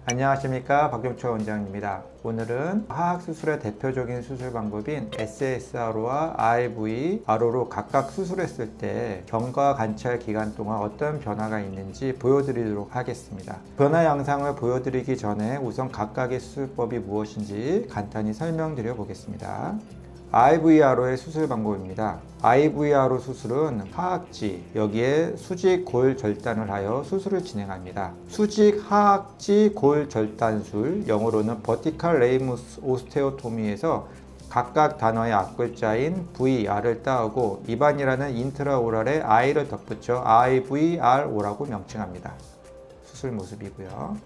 안녕하십니까, 박종철 원장입니다. 오늘은 하악수술의 대표적인 수술 방법인 SSRO와 IVRO로 각각 수술했을 때 경과 관찰 기간 동안 어떤 변화가 있는지 보여드리도록 하겠습니다. 변화 영상을 보여드리기 전에 우선 각각의 수술법이 무엇인지 간단히 설명드려 보겠습니다. IVRO의 수술 방법입니다. IVRO 수술은 하악지, 여기에 수직 골 절단을 하여 수술을 진행합니다. 수직 하악지 골 절단술, 영어로는 Vertical Ramus Osteotomy에서 각각 단어의 앞글자인 VR을 따오고 입안이라는 인트라오랄에 I를 덧붙여 IVRO라고 명칭합니다. 수술 모습이고요.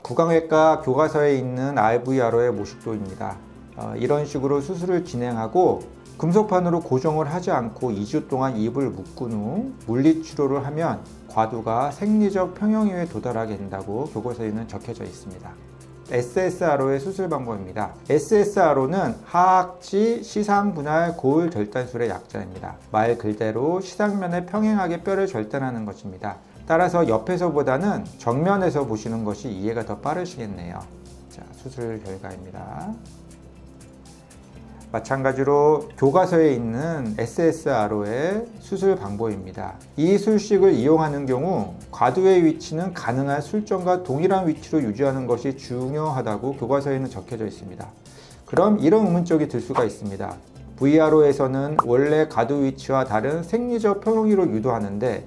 구강외과 교과서에 있는 IVRO의 모식도입니다. 이런 식으로 수술을 진행하고 금속판으로 고정을 하지 않고 2주 동안 입을 묶은 후 물리치료를 하면 과두가 생리적 평형에 도달하게 된다고 교과서에는 적혀져 있습니다. SSRO의 수술 방법입니다. SSRO는 하악지 시상분할 고을 절단술의 약자입니다. 말 그대로 시상면에 평행하게 뼈를 절단하는 것입니다. 따라서 옆에서보다는 정면에서 보시는 것이 이해가 더 빠르시겠네요. 자, 수술 결과입니다. 마찬가지로 교과서에 있는 SSRO의 수술 방법입니다. 이 술식을 이용하는 경우 과두의 위치는 가능한 술정과 동일한 위치로 유지하는 것이 중요하다고 교과서에는 적혀져 있습니다. 그럼 이런 의문점이 들 수가 있습니다. VRO에서는 원래 과두 위치와 다른 생리적 평형으로 유도하는데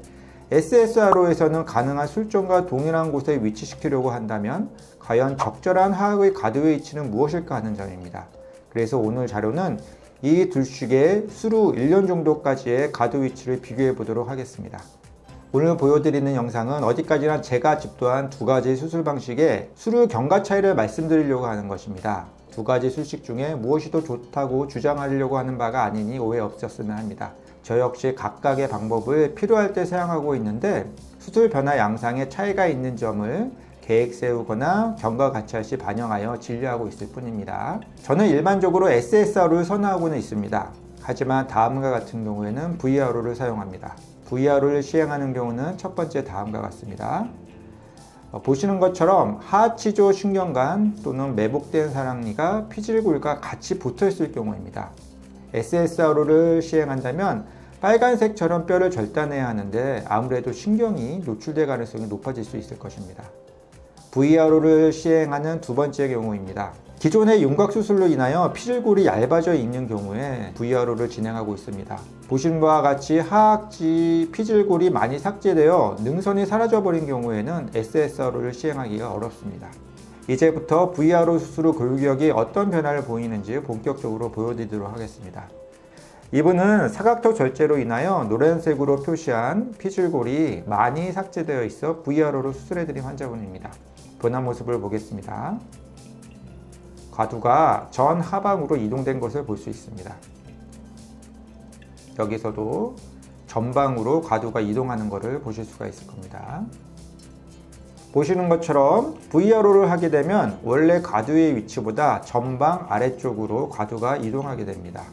SSRO에서는 가능한 술정과 동일한 곳에 위치시키려고 한다면 과연 적절한 하악의 과두의 위치는 무엇일까 하는 점입니다. 그래서 오늘 자료는 이 둘식의 수루 1년 정도까지의 과두 위치를 비교해 보도록 하겠습니다. 오늘 보여드리는 영상은 어디까지나 제가 집도한 두 가지 수술 방식의 수루 경과 차이를 말씀드리려고 하는 것입니다. 두 가지 술식 중에 무엇이 더 좋다고 주장하려고 하는 바가 아니니 오해 없었으면 합니다. 저 역시 각각의 방법을 필요할 때 사용하고 있는데 수술 변화 양상에 차이가 있는 점을 계획 세우거나 경과 관찰 시 반영하여 진료하고 있을 뿐입니다. 저는 일반적으로 SSRO를 선호하고는 있습니다. 하지만 다음과 같은 경우에는 VRO를 사용합니다. VRO를 시행하는 경우는 첫 번째 다음과 같습니다. 보시는 것처럼 하치조 신경관 또는 매복된 사랑니가 피질골과 같이 붙어 있을 경우입니다. SSRO를 시행한다면 빨간색처럼 뼈를 절단해야 하는데 아무래도 신경이 노출될 가능성이 높아질 수 있을 것입니다. VRO를 시행하는 두 번째 경우입니다. 기존의 윤곽수술로 인하여 피질골이 얇아져 있는 경우에 VRO를 진행하고 있습니다. 보시는 바와 같이 하악지 피질골이 많이 삭제되어 능선이 사라져 버린 경우에는 SSRO를 시행하기가 어렵습니다. 이제부터 VRO 수술 후 골격이 어떤 변화를 보이는지 본격적으로 보여드리도록 하겠습니다. 이분은 사각턱 절제로 인하여 노란색으로 표시한 피질골이 많이 삭제되어 있어 VRO로 수술해드린 환자분입니다. 변화 모습을 보겠습니다. 과두가 전 하방으로 이동된 것을 볼 수 있습니다. 여기서도 전방으로 과두가 이동하는 것을 보실 수가 있을 겁니다. 보시는 것처럼 VRO를 하게 되면 원래 과두의 위치보다 전방 아래쪽으로 과두가 이동하게 됩니다.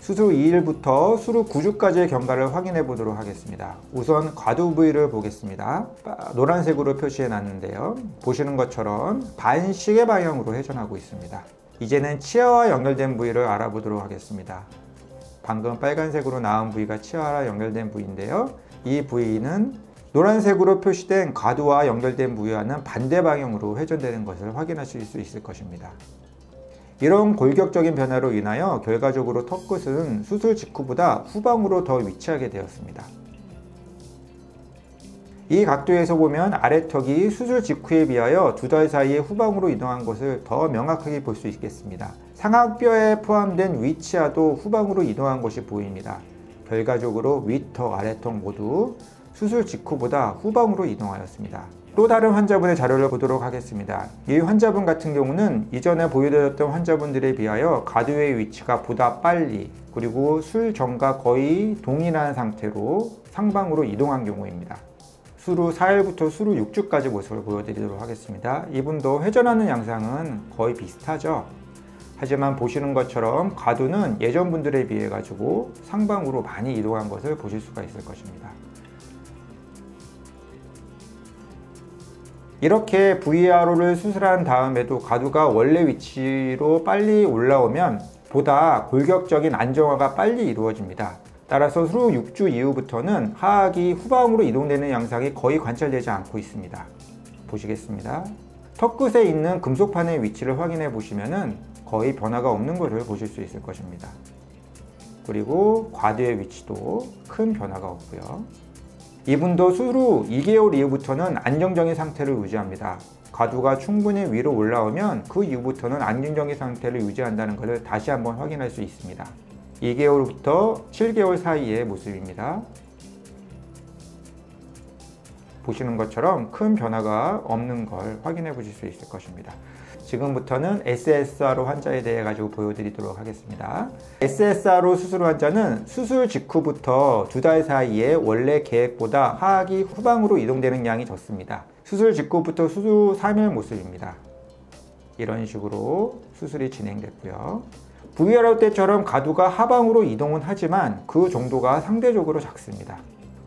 수술 2일부터 수루 9주까지의 경과를 확인해 보도록 하겠습니다. 우선 과두 부위를 보겠습니다. 노란색으로 표시해 놨는데요. 보시는 것처럼 반시계 방향으로 회전하고 있습니다. 이제는 치아와 연결된 부위를 알아보도록 하겠습니다. 방금 빨간색으로 나온 부위가 치아와 연결된 부위인데요. 이 부위는 노란색으로 표시된 과두와 연결된 부위와는 반대 방향으로 회전되는 것을 확인하실 수 있을 것입니다. 이런 골격적인 변화로 인하여 결과적으로 턱끝은 수술 직후보다 후방으로 더 위치하게 되었습니다. 이 각도에서 보면 아래턱이 수술 직후에 비하여 두 달 사이에 후방으로 이동한 것을 더 명확하게 볼 수 있겠습니다. 상악뼈에 포함된 위치와도 후방으로 이동한 것이 보입니다. 결과적으로 윗턱, 아래턱 모두 수술 직후보다 후방으로 이동하였습니다. 또 다른 환자분의 자료를 보도록 하겠습니다. 이 환자분 같은 경우는 이전에 보여드렸던 환자분들에 비하여 과두의 위치가 보다 빨리 그리고 술 전과 거의 동일한 상태로 상방으로 이동한 경우입니다. 수루 4일부터 수루 6주까지 모습을 보여드리도록 하겠습니다. 이분도 회전하는 양상은 거의 비슷하죠. 하지만 보시는 것처럼 과두는 예전 분들에 비해 가지고 상방으로 많이 이동한 것을 보실 수가 있을 것입니다. 이렇게 VRO를 수술한 다음에도 과두가 원래 위치로 빨리 올라오면 보다 골격적인 안정화가 빨리 이루어집니다. 따라서 수루 6주 이후부터는 하악이 후방으로 이동되는 양상이 거의 관찰되지 않고 있습니다. 보시겠습니다. 턱 끝에 있는 금속판의 위치를 확인해 보시면 거의 변화가 없는 것을 보실 수 있을 것입니다. 그리고 과두의 위치도 큰 변화가 없고요. 이분도 수루 2개월 이후부터는 안정적인 상태를 유지합니다. 과두가 충분히 위로 올라오면 그 이후부터는 안정적인 상태를 유지한다는 것을 다시 한번 확인할 수 있습니다. 2개월부터 7개월 사이의 모습입니다. 보시는 것처럼 큰 변화가 없는 걸 확인해 보실 수 있을 것입니다. 지금부터는 SSRO 환자에 대해 가지고 보여드리도록 하겠습니다. SSRO 수술 환자는 수술 직후부터 2달 사이에 원래 계획보다 하악이 후방으로 이동되는 양이 적습니다. 수술 직후부터 수술 3일 모습입니다. 이런 식으로 수술이 진행됐고요. VRO 때처럼 과두가 하방으로 이동은 하지만 그 정도가 상대적으로 작습니다.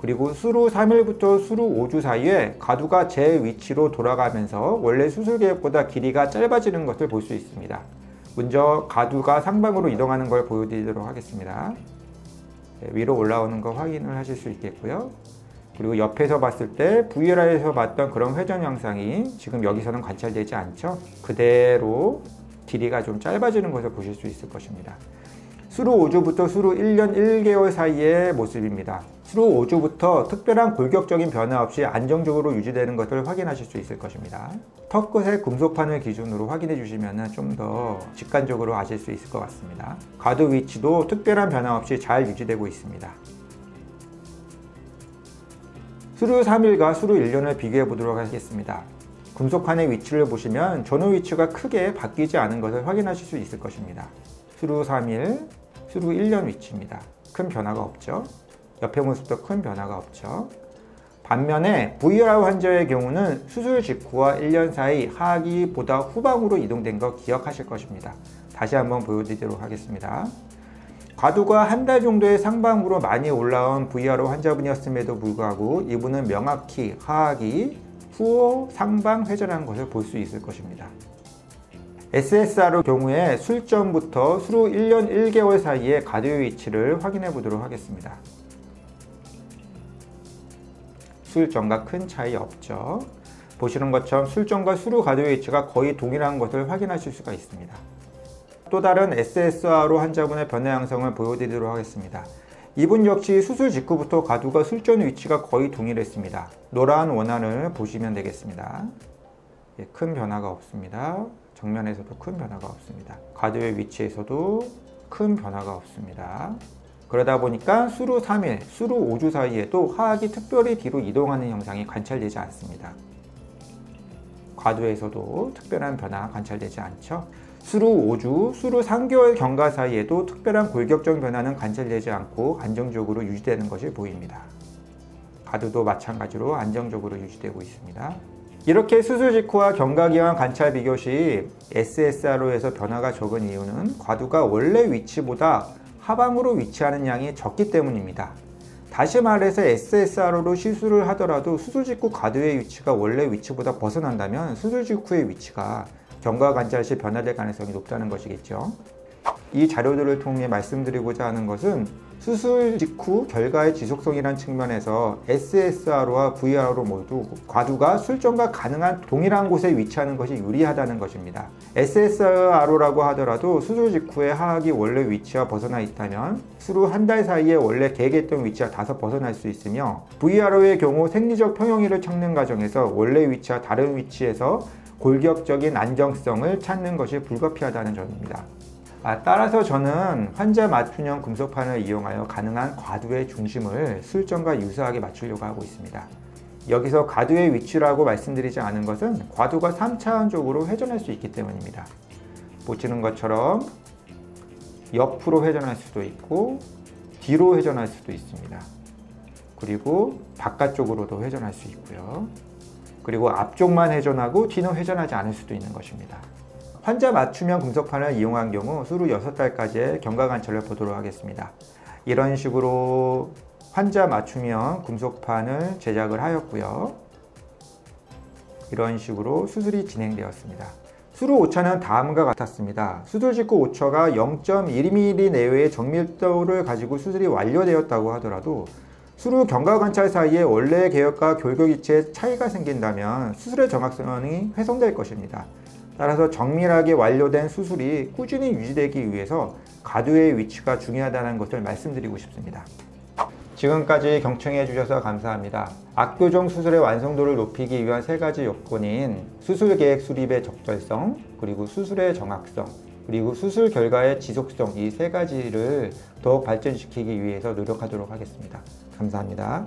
그리고 수루 3일부터 수루 5주 사이에 과두가 제 위치로 돌아가면서 원래 수술 계획보다 길이가 짧아지는 것을 볼 수 있습니다. 먼저 과두가 상방으로 이동하는 걸 보여드리도록 하겠습니다. 위로 올라오는 거 확인을 하실 수 있겠고요. 그리고 옆에서 봤을 때 VR에서 봤던 그런 회전 양상이 지금 여기서는 관찰되지 않죠. 그대로 길이가 좀 짧아지는 것을 보실 수 있을 것입니다. 수루 5주부터 수루 1년 1개월 사이의 모습입니다. 수루 5주부터 특별한 골격적인 변화 없이 안정적으로 유지되는 것을 확인하실 수 있을 것입니다. 턱 끝의 금속판을 기준으로 확인해 주시면 좀 더 직관적으로 아실 수 있을 것 같습니다. 과두 위치도 특별한 변화 없이 잘 유지되고 있습니다. 수루 3일과 수루 1년을 비교해 보도록 하겠습니다. 금속판의 위치를 보시면 전후 위치가 크게 바뀌지 않은 것을 확인하실 수 있을 것입니다. 수루 3일, 수루 1년 위치입니다. 큰 변화가 없죠. 옆에 모습도 큰 변화가 없죠. 반면에 VRO 환자의 경우는 수술 직후와 1년 사이 하악이 보다 후방으로 이동된 거 기억하실 것입니다. 다시 한번 보여드리도록 하겠습니다. 과두가 한 달 정도의 상방으로 많이 올라온 VRO 환자분이었음에도 불구하고 이분은 명확히 하악이 후호 상방 회전하는 것을 볼 수 있을 것입니다. SSRO 경우에 술전부터 수루 1년 1개월 사이의 과두의 위치를 확인해 보도록 하겠습니다. 술전과 큰 차이 없죠. 보시는 것처럼 술전과 수루 과두의 위치가 거의 동일한 것을 확인하실 수가 있습니다. 또 다른 SSRO 환자분의 변화 양상을 보여드리도록 하겠습니다. 이분 역시 수술 직후부터 과두가 술전 위치가 거의 동일했습니다. 노란 원안을 보시면 되겠습니다. 큰 변화가 없습니다. 정면에서도 큰 변화가 없습니다. 과두의 위치에서도 큰 변화가 없습니다. 그러다 보니까 수루 3일, 수루 5주 사이에도 하악이 특별히 뒤로 이동하는 현상이 관찰되지 않습니다. 과두에서도 특별한 변화 관찰되지 않죠. 수루 5주, 수루 3개월 경과 사이에도 특별한 골격적 변화는 관찰되지 않고 안정적으로 유지되는 것이 보입니다. 과두도 마찬가지로 안정적으로 유지되고 있습니다. 이렇게 수술 직후와 경과기간 관찰 비교 시 SSRO에서 변화가 적은 이유는 과두가 원래 위치보다 하방으로 위치하는 양이 적기 때문입니다. 다시 말해서 SSRO로 시술을 하더라도 수술 직후 과두의 위치가 원래 위치보다 벗어난다면 수술 직후의 위치가 경과 관찰 시 변화될 가능성이 높다는 것이겠죠. 이 자료들을 통해 말씀드리고자 하는 것은 수술 직후 결과의 지속성이라는 측면에서 SSRO와 VRO 모두 과두가 술전과 가능한 동일한 곳에 위치하는 것이 유리하다는 것입니다. SSRO라고 하더라도 수술 직후에 하악이 원래 위치와 벗어나 있다면 수루 한 달 사이에 원래 계획했던 위치와 다소 벗어날 수 있으며 VRO의 경우 생리적 평형이를 찾는 과정에서 원래 위치와 다른 위치에서 골격적인 안정성을 찾는 것이 불가피하다는 점입니다. 따라서 저는 환자 맞춤형 금속판을 이용하여 가능한 과두의 중심을 술전과 유사하게 맞추려고 하고 있습니다. 여기서 과두의 위치라고 말씀드리지 않은 것은 과두가 3차원적으로 회전할 수 있기 때문입니다. 보시는 것처럼 옆으로 회전할 수도 있고 뒤로 회전할 수도 있습니다. 그리고 바깥쪽으로도 회전할 수 있고요. 그리고 앞쪽만 회전하고 뒤는 회전하지 않을 수도 있는 것입니다. 환자 맞춤형 금속판을 이용한 경우 수루 6달까지의 경과 관찰을 보도록 하겠습니다. 이런 식으로 환자 맞춤형 금속판을 제작을 하였고요. 이런 식으로 수술이 진행되었습니다. 수루 오차는 다음과 같았습니다. 수술 직후 오차가 0.1mm 내외의 정밀도를 가지고 수술이 완료되었다고 하더라도 수루 경과관찰 사이에 원래 계획과 골격 위치에 차이가 생긴다면 수술의 정확성이 훼손될 것입니다. 따라서 정밀하게 완료된 수술이 꾸준히 유지되기 위해서 과두의 위치가 중요하다는 것을 말씀드리고 싶습니다. 지금까지 경청해 주셔서 감사합니다. 악교정 수술의 완성도를 높이기 위한 3가지 요건인 수술 계획 수립의 적절성, 그리고 수술의 정확성, 그리고 수술 결과의 지속성, 이 3가지를 더욱 발전시키기 위해서 노력하도록 하겠습니다. 감사합니다.